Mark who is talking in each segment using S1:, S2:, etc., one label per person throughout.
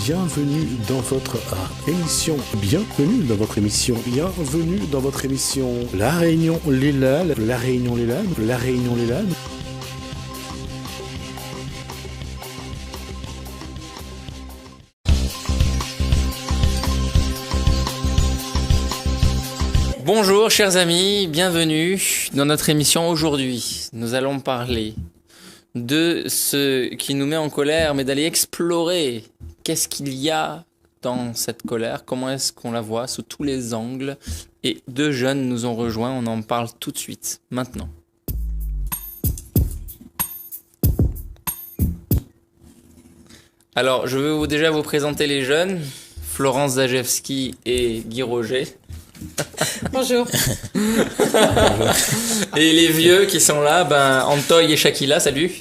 S1: bienvenue dans votre émission. Bienvenue dans votre émission. Bienvenue dans votre émission. La Réunion les Lalles. La Réunion les Lalles. La Réunion les Lalles.
S2: Bonjour chers amis, bienvenue dans notre émission aujourd'hui. Nous allons parler de ce qui nous met en colère, mais d'aller explorer qu'est-ce qu'il y a dans cette colère, comment est-ce qu'on la voit sous tous les angles. Et deux jeunes nous ont rejoints, on en parle tout de suite, maintenant. Alors, je veux déjà vous présenter les jeunes, Florence Zajewski et Guy Roger.
S3: Bonjour.
S2: Et les vieux qui sont là, Antoy et Shakila, salut.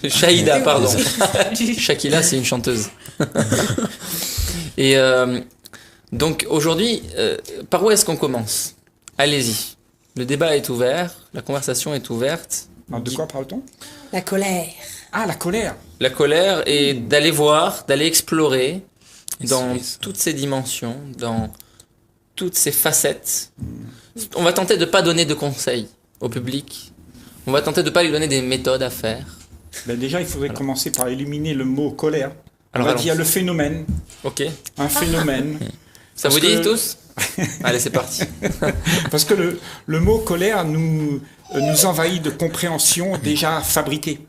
S2: Shahida, pardon. Shakila, c'est une chanteuse. Et donc aujourd'hui, par où est-ce qu'on commence? Allez-y. Le débat est ouvert, la conversation est ouverte.
S4: De quoi parle-t-on?
S3: La colère.
S4: Ah, la colère.
S2: La colère et d'aller voir, d'aller explorer dans toutes ces dimensions, dans toutes ces facettes. On va tenter de ne pas donner de conseils au public. On va tenter de ne pas lui donner des méthodes à faire.
S4: Ben déjà, il faudrait commencer par éliminer le mot colère.
S2: Alors,
S4: on va dire le phénomène.
S2: Ok.
S4: Un phénomène.
S2: Ça vous dit tous? Allez, c'est parti.
S4: Parce que le mot colère nous envahit de compréhension déjà fabriquée.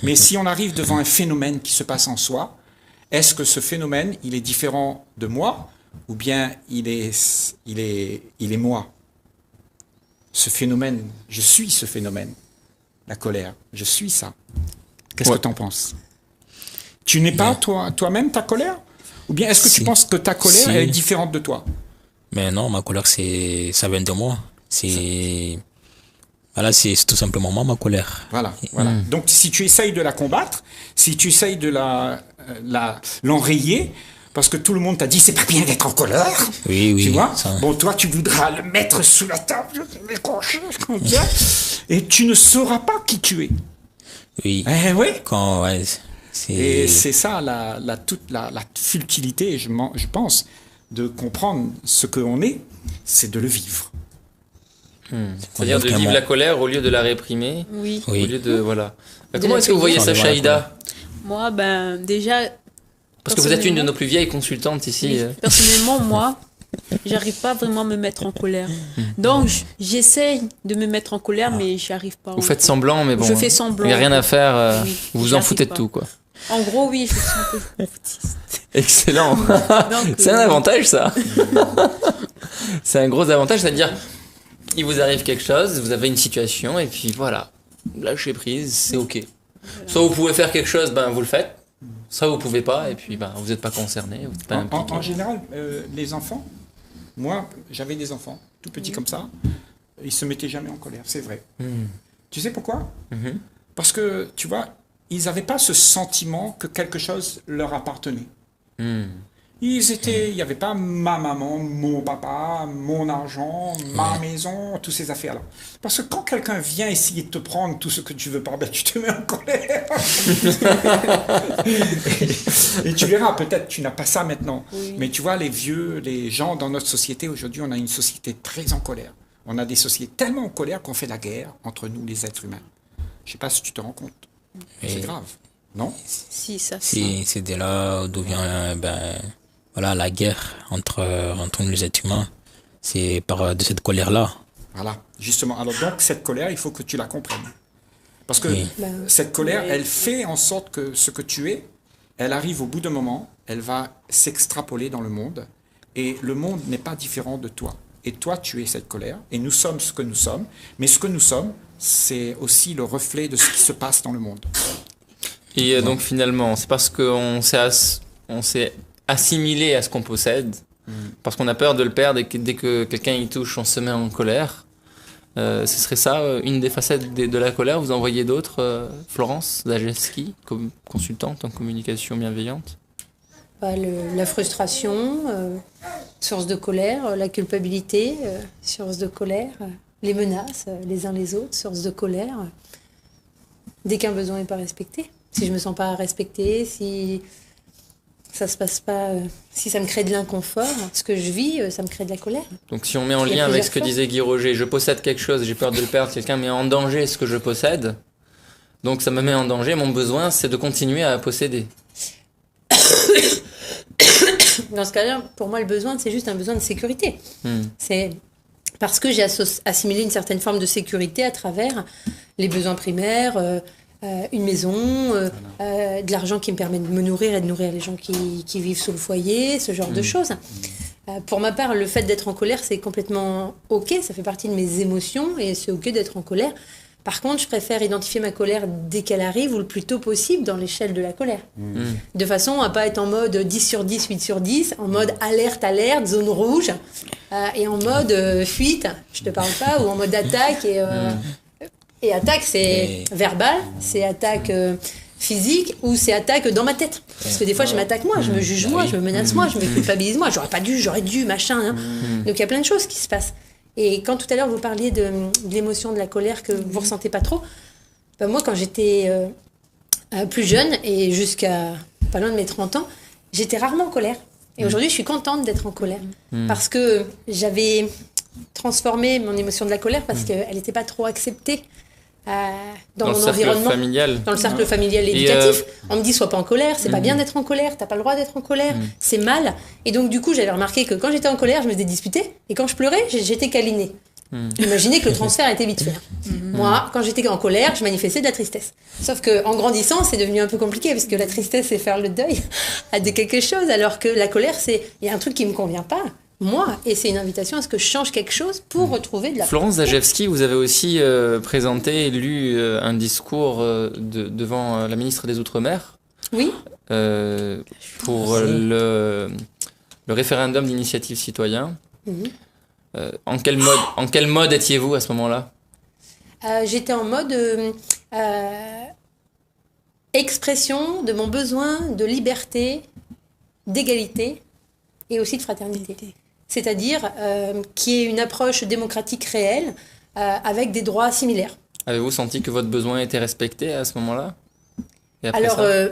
S4: Mais si on arrive devant un phénomène qui se passe en soi, est-ce que ce phénomène, il est différent de moi ou bien il est moi? Ce phénomène, je suis ce phénomène. La colère, je suis ça. Qu'est-ce que tu en penses? Tu n'es pas toi-même ta colère? Ou bien est-ce que tu penses que ta colère elle est différente de toi?
S5: Mais non, ma colère, ça vient de moi. Voilà, c'est tout simplement moi, ma colère.
S4: Voilà. Donc si tu essayes de la combattre, si tu essayes de l'enrayer, parce que tout le monde t'a dit c'est pas bien d'être en colère.
S5: Oui.
S4: Tu vois?
S5: Ça.
S4: Bon, toi, tu voudras le mettre sous la table, l'écorcher, comme ça, et tu ne sauras pas qui tu es.
S5: Oui.
S4: Oui.
S5: Et
S4: c'est ça toute la futilité, je pense, de comprendre ce qu'on est, c'est de le vivre.
S2: C'est-à-dire de vivre la colère au lieu de la réprimer.
S3: Oui.
S2: Au lieu de voilà. Comment est-ce que vous voyez ça, Shahida?
S3: Moi, déjà.
S2: Parce que vous êtes une de nos plus vieilles consultantes ici.
S3: Personnellement, moi, j'arrive pas vraiment à me mettre en colère. Donc, j'essaie de me mettre en colère, mais j'y arrive pas.
S2: Vous faites semblant, mais bon.
S3: Je fais semblant.
S2: Il n'y a rien à faire.
S3: Oui,
S2: vous vous en foutez de tout, quoi.
S3: En gros, oui, je suis un peu foutiste.
S2: Excellent. C'est un avantage, ça. C'est un gros avantage, c'est-à-dire, il vous arrive quelque chose, vous avez une situation, et puis voilà, lâchez prise, c'est ok. Soit vous pouvez faire quelque chose, vous le faites. Ça, vous pouvez pas, et puis vous n'êtes pas concerné, vous n'êtes pas impliqué.
S4: En général, les enfants, moi, j'avais des enfants, tout petits comme ça, ils se mettaient jamais en colère, c'est vrai. Tu sais pourquoi? Parce que, tu vois, ils n'avaient pas ce sentiment que quelque chose leur appartenait. Il n'y avait pas ma maman, mon papa, mon argent, ma maison, toutes ces affaires-là. Parce que quand quelqu'un vient essayer de te prendre tout ce que tu veux pas, tu te mets en colère. et tu verras, peut-être tu n'as pas ça maintenant. Oui. Mais tu vois, les gens dans notre société, aujourd'hui, on a une société très en colère. On a des sociétés tellement en colère qu'on fait la guerre entre nous, les êtres humains. Je ne sais pas si tu te rends compte. C'est grave, non?
S3: Si, ça.
S5: C'est de là d'où vient la guerre entre nous les êtres humains. C'est de cette colère-là.
S4: Voilà, justement. Alors donc, cette colère, il faut que tu la comprennes. Parce que cette colère, elle fait en sorte que ce que tu es, elle arrive au bout d'un moment, elle va s'extrapoler dans le monde. Et le monde n'est pas différent de toi. Et toi, tu es cette colère. Et nous sommes ce que nous sommes. Mais ce que nous sommes, c'est aussi le reflet de ce qui se passe dans le monde.
S2: Et donc finalement, c'est parce qu'on s'est assimilé à ce qu'on possède, parce qu'on a peur de le perdre et que dès que quelqu'un y touche, on se met en colère. Ce serait ça, une des facettes de la colère. Vous en voyez d'autres, Florence Zajewski, comme consultante en communication bienveillante?
S6: La frustration, source de colère, la culpabilité, source de colère, les menaces les uns les autres, source de colère. Dès qu'un besoin n'est pas respecté, si je me sens pas respectée, si ça se passe pas, si ça me crée de l'inconfort, ce que je vis, ça me crée de la colère.
S2: Donc si on met en
S6: Il y a
S2: lien avec
S6: plusieurs
S2: ce que
S6: formes.
S2: disait Guy Roger, je possède quelque chose, j'ai peur de le perdre, quelqu'un met en danger ce que je possède, donc ça me met en danger, mon besoin c'est de continuer à posséder.
S6: Dans ce cas-là, pour moi, le besoin, c'est juste un besoin de sécurité. C'est parce que j'ai assimilé une certaine forme de sécurité à travers les besoins primaires, une maison, de l'argent qui me permet de me nourrir et de nourrir les gens qui vivent sous le foyer, ce genre de choses. Pour ma part, le fait d'être en colère, c'est complètement OK, ça fait partie de mes émotions et c'est OK d'être en colère. Par contre, je préfère identifier ma colère dès qu'elle arrive ou le plus tôt possible dans l'échelle de la colère. De façon à pas être en mode 10 sur 10, 8 sur 10, en mode alerte, alerte, zone rouge, et en mode fuite, je te parle pas, ou en mode attaque. Et attaque, c'est verbal, c'est attaque physique, ou c'est attaque dans ma tête. Parce que des fois, je m'attaque moi, je me juge moi, je me menace moi, je me culpabilise moi, j'aurais pas dû, j'aurais dû, machin. Hein. Donc il y a plein de choses qui se passent. Et quand tout à l'heure vous parliez de l'émotion de la colère que vous ressentez pas trop, ben moi quand j'étais plus jeune et jusqu'à pas loin de mes 30 ans, j'étais rarement en colère. Et aujourd'hui je suis contente d'être en colère parce que j'avais transformé mon émotion de la colère parce qu'elle n'était pas trop acceptée dans mon environnement,
S2: familial.
S6: dans le cercle familial et éducatif. On me dit sois pas en colère, c'est pas bien d'être en colère, t'as pas le droit d'être en colère, c'est mal. Et donc du coup j'avais remarqué que quand j'étais en colère je me faisais disputer et quand je pleurais j'étais câlinée. Imaginez que le transfert était vite fait. Moi quand j'étais en colère je manifestais de la tristesse. Sauf que en grandissant c'est devenu un peu compliqué parce que la tristesse c'est faire le deuil de quelque chose alors que la colère c'est il y a un truc qui me convient pas. Moi, et c'est une invitation à ce que je change quelque chose pour retrouver de la...
S2: Florence Zajewski, vous avez aussi présenté et lu un discours devant la ministre des Outre-mer
S6: Oui.
S2: pour le référendum d'initiative citoyen. En quel mode étiez-vous à ce moment-là ?
S6: J'étais en mode expression de mon besoin de liberté, d'égalité et aussi de fraternité. C'est-à-dire qu'il y ait une approche démocratique réelle avec des droits similaires.
S2: Avez-vous senti que votre besoin était respecté à ce moment-là ? Et après
S6: Alors,
S2: ça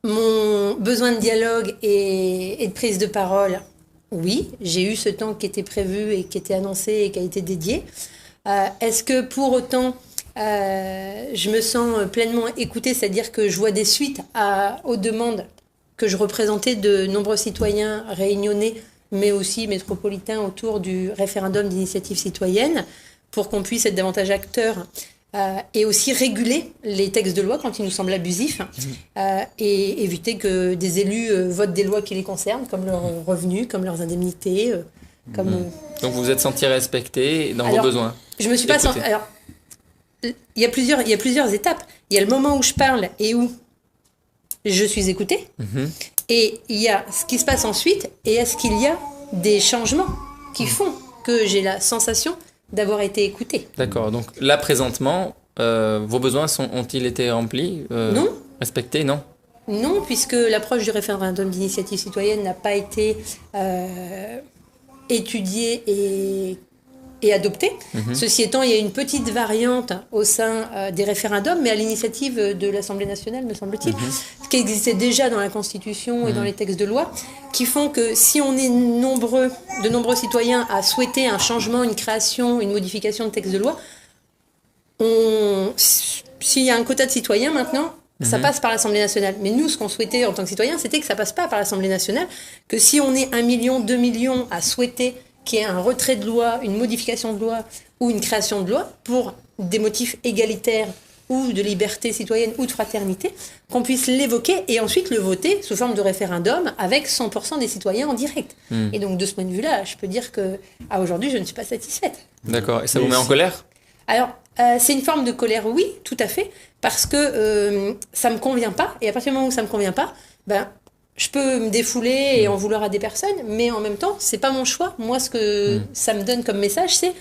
S6: mon besoin de dialogue et de prise de parole, oui, j'ai eu ce temps qui était prévu et qui était annoncé et qui a été dédié. Est-ce que pour autant, je me sens pleinement écoutée, c'est-à-dire que je vois des suites aux demandes que je représentais de nombreux citoyens réunionnais, mais aussi métropolitains autour du référendum d'initiative citoyenne, pour qu'on puisse être davantage acteurs et aussi réguler les textes de loi quand ils nous semblent abusifs et éviter que des élus votent des lois qui les concernent, comme leurs revenus, comme leurs indemnités. Donc
S2: vous vous êtes senti respecté dans vos besoins.
S6: Je me suis pas senti... Alors, il y a plusieurs étapes. Il y a le moment où je parle et où je suis écoutée. Et il y a ce qui se passe ensuite, et est-ce qu'il y a des changements qui font que j'ai la sensation d'avoir été écoutée.
S2: D'accord, donc là présentement, vos besoins ont-ils été remplis
S6: Non.
S2: Respectés, non ?
S6: Non, puisque l'approche du référendum d'initiative citoyenne n'a pas été étudiée et adoptée. Ceci étant, il y a une petite variante au sein des référendums, mais à l'initiative de l'Assemblée nationale, me semble-t-il, qui existait déjà dans la Constitution et dans les textes de loi, qui font que si on est de nombreux citoyens à souhaiter un changement, une création, une modification de texte de loi, s'il y a un quota de citoyens maintenant, ça passe par l'Assemblée nationale. Mais nous, ce qu'on souhaitait en tant que citoyens, c'était que ça passe pas par l'Assemblée nationale, que si on est 1 million, 2 millions à souhaiter qu'il y ait un retrait de loi, une modification de loi ou une création de loi pour des motifs égalitaires ou de liberté citoyenne ou de fraternité, qu'on puisse l'évoquer et ensuite le voter sous forme de référendum avec 100% des citoyens en direct. Et donc de ce point de vue-là, je peux dire que aujourd'hui, je ne suis pas satisfaite.
S2: D'accord, et ça vous met en colère ?
S6: Alors, c'est une forme de colère, oui, tout à fait, parce que ça me convient pas, et à partir du moment où ça me convient pas, je peux me défouler et en vouloir à des personnes, mais en même temps, c'est pas mon choix. Moi, ce que ça me donne comme message, c'est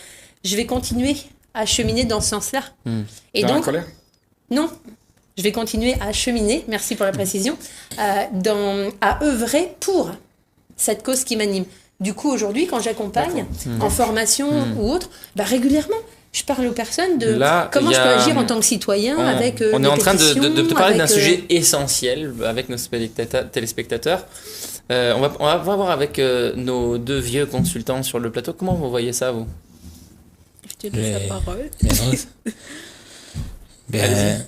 S6: je vais continuer à cheminer dans ce sens-là. Et
S4: Dans
S6: donc,
S4: la colère ?
S6: non, je vais continuer à cheminer, merci pour la précision, à œuvrer pour cette cause qui m'anime. Du coup, aujourd'hui, quand j'accompagne en formation ou autre, régulièrement, Je parle aux personnes de
S2: Là,
S6: comment
S2: il y
S6: je peux
S2: a-
S6: agir en tant que citoyen avec
S2: On est
S6: des
S2: en train de
S6: pétitions,
S2: parler d'un
S6: avec,
S2: sujet essentiel avec nos téléspectateurs. On va voir avec nos deux vieux consultants sur le plateau. Comment vous voyez ça, vous?
S3: Je te laisse la parole.
S5: Mais non, ben,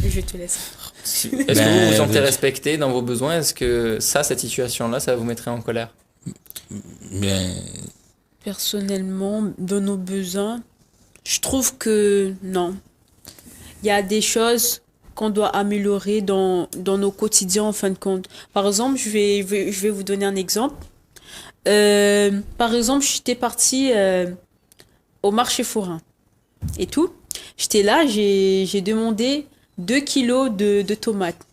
S3: Je te laisse.
S2: Est-ce que vous vous sentez respecté dans vos besoins? Est-ce que cette situation-là, ça vous mettrait en colère?
S5: ben,
S3: Personnellement, dans nos besoins, je trouve que non. Il y a des choses qu'on doit améliorer dans nos quotidiens en fin de compte. Par exemple, je vais vous donner un exemple. Par exemple, j'étais partie au marché forain et tout. J'étais là, j'ai demandé 2 kilos de tomates.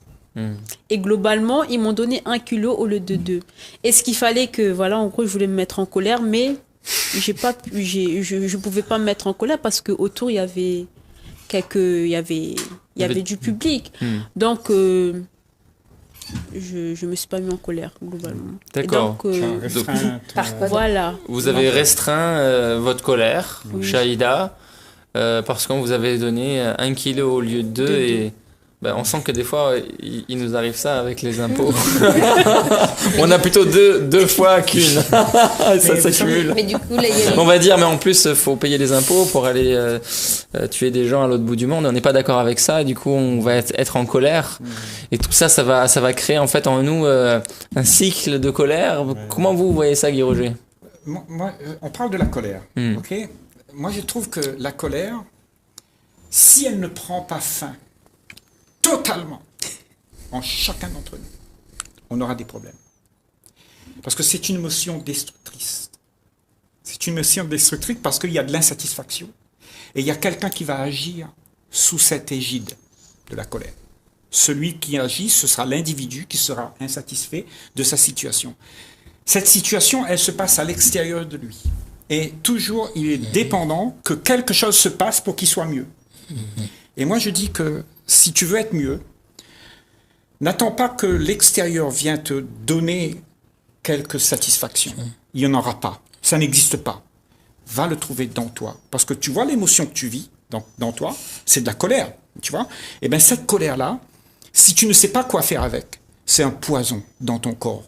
S3: Et globalement, ils m'ont donné 1 kilo au lieu de 2. Et ce qu'il fallait que, voilà, en gros, je voulais me mettre en colère, mais je pouvais pas me mettre en colère parce que autour il y avait du public. Donc, je me suis pas mis en colère, globalement.
S2: D'accord.
S3: Et donc,
S4: Tu as restreint ton-
S6: Par quoi?
S3: voilà.
S2: Vous avez restreint votre colère, Shahida, parce qu'on vous avait donné 1 kilo au lieu de 2 et on sent que des fois il nous arrive ça avec les impôts. On a plutôt deux fois qu'une. Ça s'accumule.
S6: Mais du coup, là, il y a
S2: On va dire, mais en plus, faut payer les impôts pour aller tuer des gens à l'autre bout du monde. On n'est pas d'accord avec ça. Du coup, on va être en colère. Et tout ça, ça va créer en fait en nous un cycle de colère. Comment vous voyez ça, Guy Roger?
S4: Moi, on parle de la colère, ok? Moi, je trouve que la colère, si elle ne prend pas fin totalement en chacun d'entre nous, on aura des problèmes. Parce que c'est une émotion destructrice. C'est une émotion destructrice parce qu'il y a de l'insatisfaction. Et il y a quelqu'un qui va agir sous cette égide de la colère. Celui qui agit, ce sera l'individu qui sera insatisfait de sa situation. Cette situation, elle se passe à l'extérieur de lui. Et toujours, il est dépendant que quelque chose se passe pour qu'il soit mieux. Et moi, je dis que si tu veux être mieux, n'attends pas que l'extérieur vienne te donner quelques satisfactions. Il n'y en aura pas. Ça n'existe pas. Va le trouver dans toi. Parce que tu vois l'émotion que tu vis dans toi, c'est de la colère. Tu vois? Et bien, cette colère-là, si tu ne sais pas quoi faire avec, c'est un poison dans ton corps.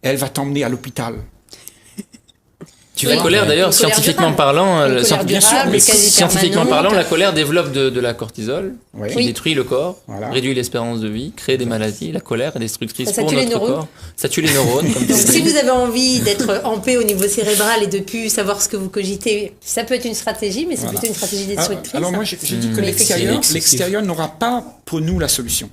S4: Elle va t'emmener à l'hôpital.
S2: La colère, d'ailleurs,
S6: Une colère
S2: scientifiquement
S6: durable.
S2: parlant,
S6: Une colère durable, quasi
S2: scientifiquement
S6: permanente.
S2: parlant, la colère développe de la cortisol,
S4: Oui.
S2: qui détruit le corps,
S4: Voilà.
S2: réduit l'espérance de vie, crée des maladies. La colère est destructrice
S6: Ça
S2: pour
S6: tue les
S2: notre
S6: neurones.
S2: corps. Ça tue les neurones, comme tu
S6: Donc,
S2: l'as
S6: si
S2: dit.
S6: vous avez envie d'être en paix au niveau cérébral et de plus savoir ce que vous cogitez, ça peut être une stratégie, mais c'est
S4: Voilà.
S6: plutôt une stratégie destructrice.
S4: Alors moi, je dis que l'extérieur n'aura pas pour nous la solution.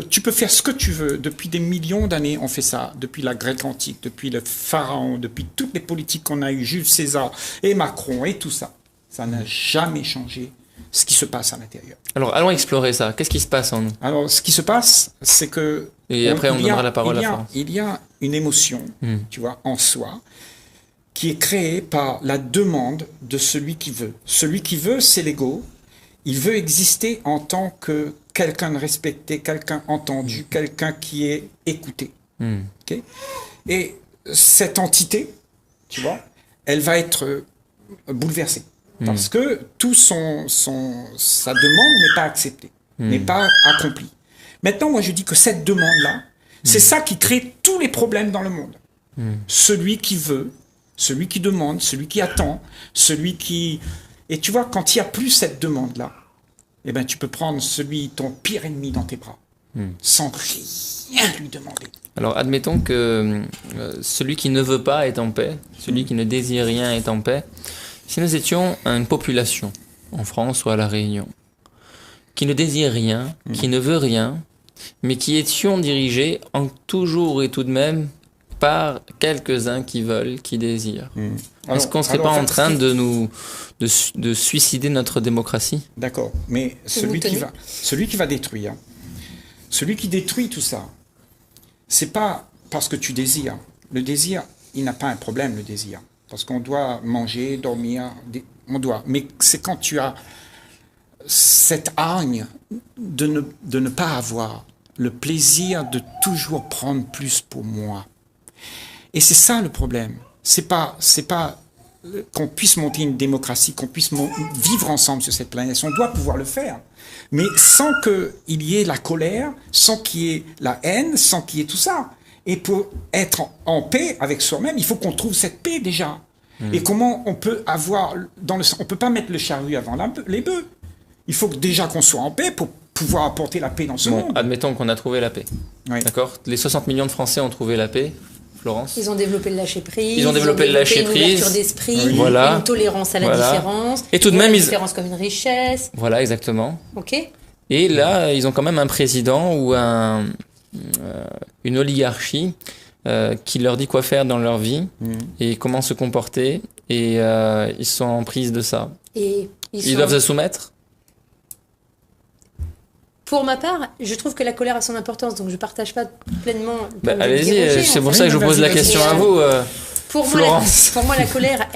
S4: Tu peux faire ce que tu veux. Depuis des millions d'années, on fait ça. Depuis la Grèce antique, depuis le pharaon, depuis toutes les politiques qu'on a eues, Jules César et Macron et tout ça. Ça n'a jamais changé ce qui se passe à l'intérieur.
S2: Alors, allons explorer ça. Qu'est-ce qui se passe en nous?
S4: Alors, ce qui se passe, c'est que...
S2: Et après, on donnera la parole à France.
S4: Il y a une émotion, tu vois, en soi, qui est créée par la demande de celui qui veut. Celui qui veut, c'est l'ego. Il veut exister en tant que quelqu'un de respecté, quelqu'un entendu, quelqu'un qui est écouté. Ok? Et cette entité, tu vois, elle va être bouleversée. Parce que sa demande n'est pas acceptée, n'est pas accomplie. Maintenant, moi, je dis que cette demande-là, c'est ça qui crée tous les problèmes dans le monde. Celui qui veut, celui qui demande, celui qui attend, celui qui... Et tu vois, quand il n'y a plus cette demande-là, eh ben, tu peux prendre ton pire ennemi dans tes bras, sans rien lui demander.
S2: Alors, admettons que celui qui ne veut pas est en paix, celui qui ne désire rien est en paix. Si nous étions une population, en France ou à La Réunion, qui ne désire rien, qui ne veut rien, mais qui étions dirigés toujours et tout de même par quelques-uns qui veulent, qui désirent. Est-ce qu'on ne serait pas en train de suicider notre démocratie?
S4: D'accord, mais celui qui va détruire, celui qui détruit tout ça, c'est pas parce que tu désires. Le désir, il n'a pas un problème, le désir. Parce qu'on doit manger, dormir, on doit. Mais c'est quand tu as cette hargne de ne pas avoir le plaisir de toujours prendre plus pour moi. Et c'est ça le problème. C'est pas qu'on puisse monter une démocratie, qu'on puisse vivre ensemble sur cette planète. On doit pouvoir le faire. Mais sans qu'il y ait la colère, sans qu'il y ait la haine, sans qu'il y ait tout ça. Et pour être en paix avec soi-même, il faut qu'on trouve cette paix déjà. Et comment on peut avoir... on peut pas mettre le charrue avant les bœufs. Il faut déjà qu'on soit en paix pour pouvoir apporter la paix dans ce monde.
S2: Admettons qu'on a trouvé la paix.
S4: Oui.
S2: D'accord. Les 60 millions de Français ont trouvé la paix. Florence.
S6: Ils ont développé le lâcher-prise.
S2: Ils ont développé le lâcher-prise.
S6: Une ouverture d'esprit,
S2: Voilà.
S6: une tolérance à la différence.
S2: Et tout de même,
S6: la différence comme une richesse.
S2: Voilà, exactement.
S6: Ok.
S2: Et là, ils ont quand même un président ou une oligarchie qui leur dit quoi faire dans leur vie et comment se comporter. Et ils sont en prise de ça.
S6: Et
S2: ils doivent se soumettre.
S6: Pour ma part, je trouve que la colère a son importance, donc je ne partage pas pleinement.
S2: Allez-y, c'est pour ça que je vous pose la question à vous, Florence.
S6: Pour moi, la colère,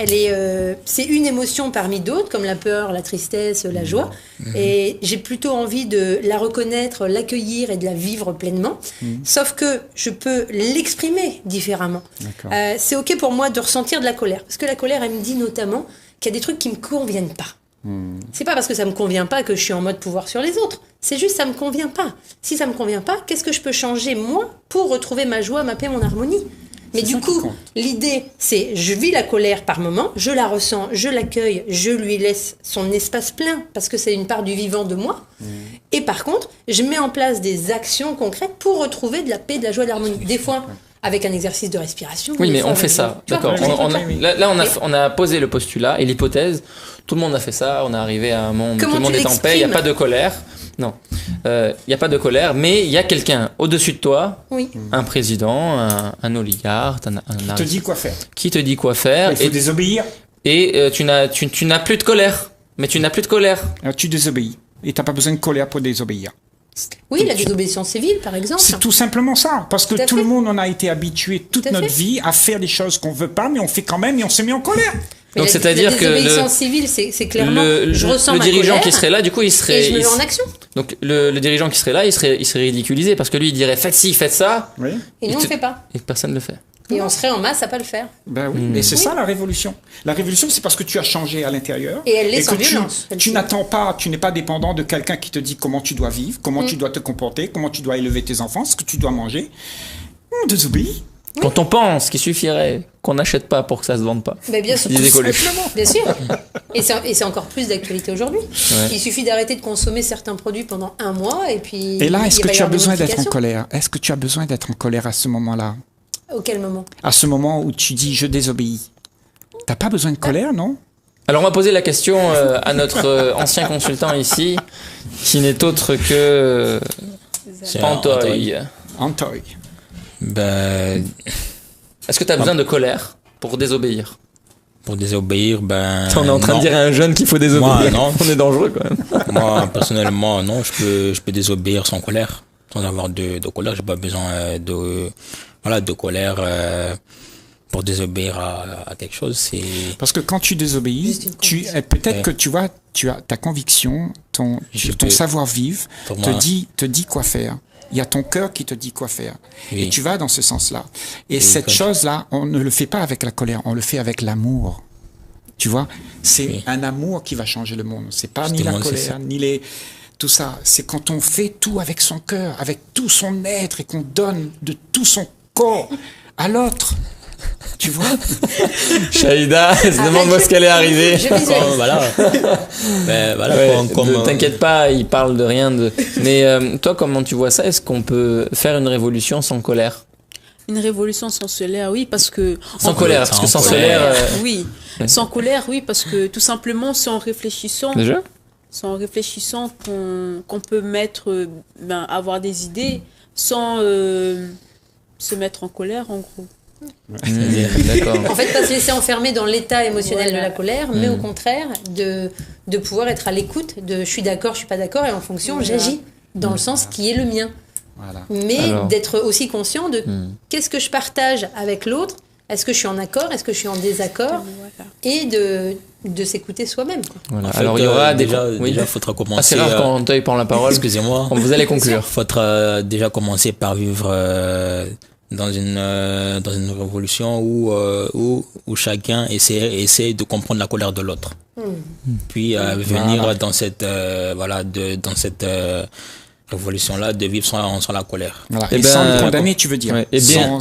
S6: c'est une émotion parmi d'autres, comme la peur, la tristesse, la joie. Et j'ai plutôt envie de la reconnaître, l'accueillir et de la vivre pleinement. Sauf que je peux l'exprimer différemment. C'est OK pour moi de ressentir de la colère, parce que la colère, elle me dit notamment qu'il y a des trucs qui ne me conviennent pas. C'est pas parce que ça me convient pas que je suis en mode pouvoir sur les autres. C'est juste ça me convient pas. Si ça me convient pas, qu'est-ce que je peux changer moi pour retrouver ma joie, ma paix, mon harmonie? Mais du coup, l'idée, c'est je vis la colère par moment, je la ressens, je l'accueille, je lui laisse son espace plein parce que c'est une part du vivant de moi. Et par contre, je mets en place des actions concrètes pour retrouver de la paix, de la joie, de l'harmonie. Des fois, avec un exercice de respiration.
S2: Oui, mais on fait ça. D'accord. Là, on a posé le postulat et l'hypothèse. Tout le monde a fait ça. On est arrivé à un monde où tout le monde est en paix. Il n'y a pas de colère. Non. Il n'y a pas de colère, mais il y a quelqu'un au-dessus de toi, un président, un oligarque,
S4: qui te dit quoi faire.
S2: Qui te dit quoi faire.
S4: Il faut désobéir.
S2: Et tu n'as plus de colère. Mais tu n'as plus de colère.
S4: Alors, tu désobéis. Et tu n'as pas besoin de colère pour désobéir.
S6: Oui, la désobéissance civile, par exemple.
S4: C'est tout simplement ça. Parce que tout le monde, on a été habitué toute notre vie à faire des choses qu'on ne veut pas, mais on fait quand même et on se met en colère.
S2: Donc c'est-à-dire que
S6: la désobéissance civile, c'est clairement je ressens
S2: le
S6: ma
S2: dirigeant
S6: colère,
S2: qui serait là, du coup, il serait.
S6: Et je me mets en action.
S2: Donc le dirigeant qui serait là, il serait ridiculisé parce que lui, il dirait faites ci, faites ça.
S4: Oui.
S6: Et nous, on ne fait pas.
S2: Et personne ne le fait.
S6: Et on serait en masse à pas le faire.
S4: Ben oui, mais c'est ça la révolution. La révolution, c'est parce que tu as changé à l'intérieur.
S6: Et elle l'est sans violence.
S4: Tu n'attends pas, tu n'es pas dépendant de quelqu'un qui te dit comment tu dois vivre, comment tu dois te comporter, comment tu dois élever tes enfants, ce que tu dois manger. On désobéit.
S2: Quand on pense qu'il suffirait qu'on n'achète pas pour que ça se vende pas.
S6: Ben bien sûr. Bien sûr. Et c'est encore plus d'actualité aujourd'hui. Ouais. Il suffit d'arrêter de consommer certains produits pendant un mois et puis.
S4: Et là, est-ce que tu as besoin d'être en colère? Est-ce que tu as besoin d'être en colère à ce moment-là?
S6: Auquel moment? À
S4: ce moment où tu dis je désobéis. T'as pas besoin de colère, non?
S2: Alors on va poser la question à notre ancien consultant ici, qui n'est autre que Antoy.
S4: Antoy.
S5: Ben...
S2: Est-ce que tu as besoin de colère pour désobéir?
S5: Pour désobéir, ben...
S2: On est en train de dire à un jeune qu'il faut désobéir.
S5: Moi, non.
S2: On est dangereux quand même.
S5: Moi, personnellement, non, je peux désobéir sans colère. Sans avoir de colère, j'ai pas besoin de colère pour désobéir à quelque chose. C'est...
S4: Parce que quand tu désobéis, peut-être que tu vois, tu as ta conviction, ton savoir-vivre te dit quoi faire. Il y a ton cœur qui te dit quoi faire. Oui. Et tu vas dans ce sens-là. Et cette chose-là, on ne le fait pas avec la colère, on le fait avec l'amour. Tu vois, c'est un amour qui va changer le monde. C'est pas ni la colère, ni tout ça. C'est quand on fait tout avec son cœur, avec tout son être et qu'on donne de tout son corps à l'autre. Tu vois?
S2: Shahida, demande-moi ce qu'elle est arrivée.
S5: Voilà.
S2: Ben, voilà. Ouais, t'inquiète pas, il parle de rien de. Mais toi, comment tu vois ça? Est-ce qu'on peut faire une révolution sans colère?
S3: Une révolution sans colère, oui, parce que.
S2: Sans colère, parce que sans colère.
S3: Oui, sans colère, oui, parce que tout simplement, c'est en réfléchissant.
S2: Déjà?
S3: C'est en réfléchissant qu'on peut avoir des idées sans se mettre en colère, en gros.
S2: D'accord.
S6: En fait, pas se laisser enfermer dans l'état émotionnel de la colère, mais au contraire, de pouvoir être à l'écoute de je suis d'accord, je suis pas d'accord, et en fonction, j'agis dans le sens qui est le mien. Voilà. Mais d'être aussi conscient de qu'est-ce que je partage avec l'autre, est-ce que je suis en accord, est-ce que je suis en désaccord, et de s'écouter soi-même.
S2: Voilà.
S5: En fait,
S2: alors il y aura
S5: déjà, il faudra commencer.
S2: C'est rare quand Antoy prend la parole.
S5: Excusez-moi.
S2: Vous allez conclure.
S5: Il faudra déjà commencer par vivre dans une révolution où chacun essaie de comprendre la colère de l'autre. Puis venir dans cette révolution-là, de vivre sans la colère.
S4: Voilà.
S2: Eh
S4: Et
S2: ben,
S4: sans le condamner, tu veux dire.
S2: ouais, eh bien-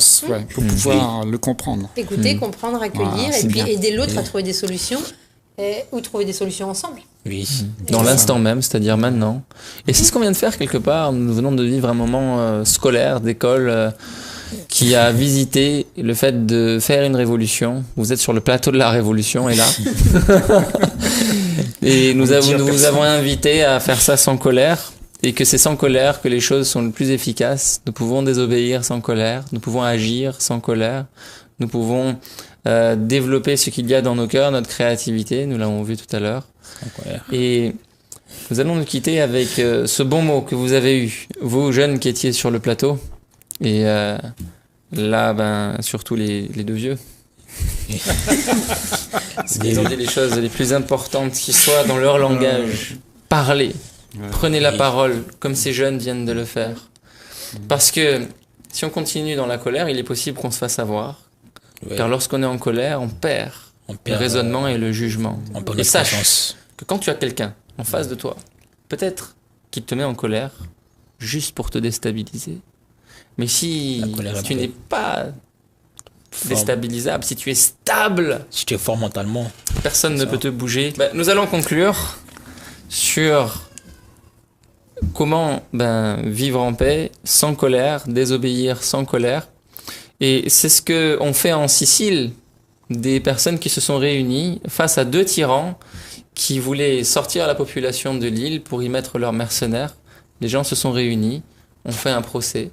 S4: Pour pouvoir le comprendre.
S6: Écouter, comprendre, accueillir,
S4: Voilà,
S6: et
S4: c'est
S6: puis
S4: bien.
S6: aider l'autre à trouver des solutions, ou trouver des solutions ensemble.
S5: Oui.
S2: Dans l'instant même, c'est-à-dire maintenant. Et c'est ce qu'on vient de faire quelque part. Nous venons de vivre un moment scolaire, d'école, qui a visité le fait de faire une révolution. Vous êtes sur le plateau de la révolution, et là. Et nous vous avons invité à faire ça sans colère. Et que c'est sans colère que les choses sont le plus efficaces. Nous pouvons désobéir sans colère. Nous pouvons agir sans colère. Nous pouvons développer ce qu'il y a dans nos cœurs, notre créativité. Nous l'avons vu tout à l'heure.
S5: Sans colère.
S2: Et nous allons nous quitter avec ce bon mot que vous avez eu, vous jeunes qui étiez sur le plateau, et là, surtout les deux vieux. Ils ont dit les choses les plus importantes qui soient dans leur langage. Parlez, prenez la parole comme ces jeunes viennent de le faire. Parce que si on continue dans la colère, il est possible qu'on se fasse avoir.
S5: Ouais.
S2: Car lorsqu'on est en colère, on perd le raisonnement et le jugement.
S5: On perd
S2: Et
S5: notre
S2: sache
S5: conscience.
S2: que quand tu as quelqu'un en face de toi, peut-être qu'il te met en colère juste pour te déstabiliser. Mais si
S5: La colère est
S2: tu
S5: vraie.
S2: n'es pas déstabilisable, si tu es stable,
S5: Si tu es fort mentalement,
S2: personne ne peut te bouger. Nous allons conclure sur comment vivre en paix, sans colère, désobéir sans colère. Et c'est ce qu'on fait en Sicile, des personnes qui se sont réunies face à 2 tyrans qui voulaient sortir la population de l'île pour y mettre leurs mercenaires. Les gens se sont réunis, ont fait un procès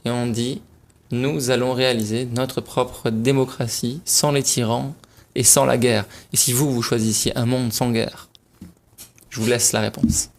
S2: et ont dit « Nous allons réaliser notre propre démocratie sans les tyrans et sans la guerre. » Et si vous choisissiez un monde sans guerre? Je vous laisse la réponse.